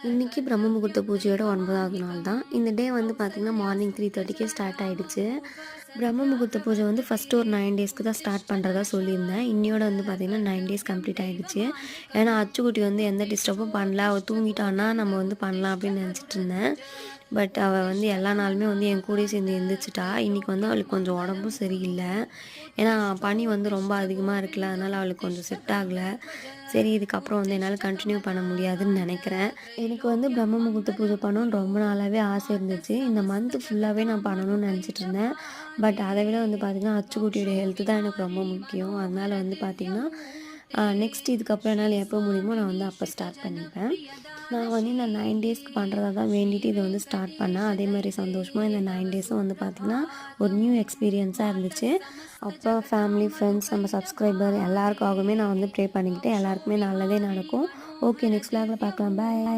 இன்னைக்கு பிரம்ம முகூர்த்த பூஜையோட 9வது நாள் தான். இந்த டே வந்து பார்த்திங்கன்னா மார்னிங் 3:30க்கே ஸ்டார்ட் ஆகிடுச்சு. பிரம்ம முகூர்த்த பூஜை வந்து ஃபஸ்ட்டு ஒரு 9 டேஸ்க்கு தான் ஸ்டார்ட் பண்ணுறதா சொல்லியிருந்தேன். இன்னையோட வந்து பார்த்திங்கன்னா 9 டேஸ் கம்ப்ளீட் ஆகிடுச்சு. ஏன்னா அச்சுக்குட்டி வந்து எந்த டிஸ்டர்பும் பண்ணல. அவள் தூங்கிட்டான்னா நம்ம வந்து பண்ணலாம் அப்படின்னு நினச்சிட்டு இருந்தேன். பட் அவள் வந்து எல்லா நாளுமே வந்து என் கூடயே சேர்ந்து எழுந்திரிச்சிட்டா. இன்றைக்கி வந்து அவளுக்கு கொஞ்சம் உடம்பும் சரியில்லை. ஏன்னா பனி வந்து ரொம்ப அதிகமாக இருக்குல்ல, அதனால் அவளுக்கு கொஞ்சம் செட் ஆகலை. சரி இதுக்கப்புறம் வந்து என்னால் கண்டினியூ பண்ண முடியாதுன்னு நினைக்கிறேன். எனக்கு வந்து பிரம்ம முகூர்த்த பூஜை பண்ணணும்னு ரொம்ப நாளாகவே ஆசை இருந்துச்சு. இந்த மந்த்து ஃபுல்லாகவே நான் பண்ணணும்னு நினச்சிட்டு இருந்தேன். பட் அதை விட வந்து பார்த்திங்கன்னா அச்சுக்குட்டியோட ஹெல்த்து தான் எனக்கு ரொம்ப முக்கியம். அதனால் வந்து பார்த்திங்கன்னா நெக்ஸ்ட் இதுக்கப்புறம் என்னால் எப்போ முடியுமோ நான் வந்து அப்போ ஸ்டார்ட் பண்ணிப்பேன். நான் வந்து இந்த 9 டேஸ்க்கு பண்ணுறதா தான் வேண்டிட்டு இதை வந்து ஸ்டார்ட் பண்ணேன். அதே மாதிரி சந்தோஷமாக இந்த 9 டேஸும் வந்து பார்த்திங்கன்னா ஒரு நியூ எக்ஸ்பீரியன்ஸாக இருந்துச்சு. அப்போ ஃபேமிலி, ஃப்ரெண்ட்ஸ், நம்ம சப்ஸ்கிரைபர் எல்லாருக்காகவுமே நான் வந்து ப்ரே பண்ணிக்கிட்டேன். எல்லாருக்குமே நல்லதே நடக்கும். ஓகே, நெக்ஸ்ட் விலாகில் பார்க்கலாம். பாய்.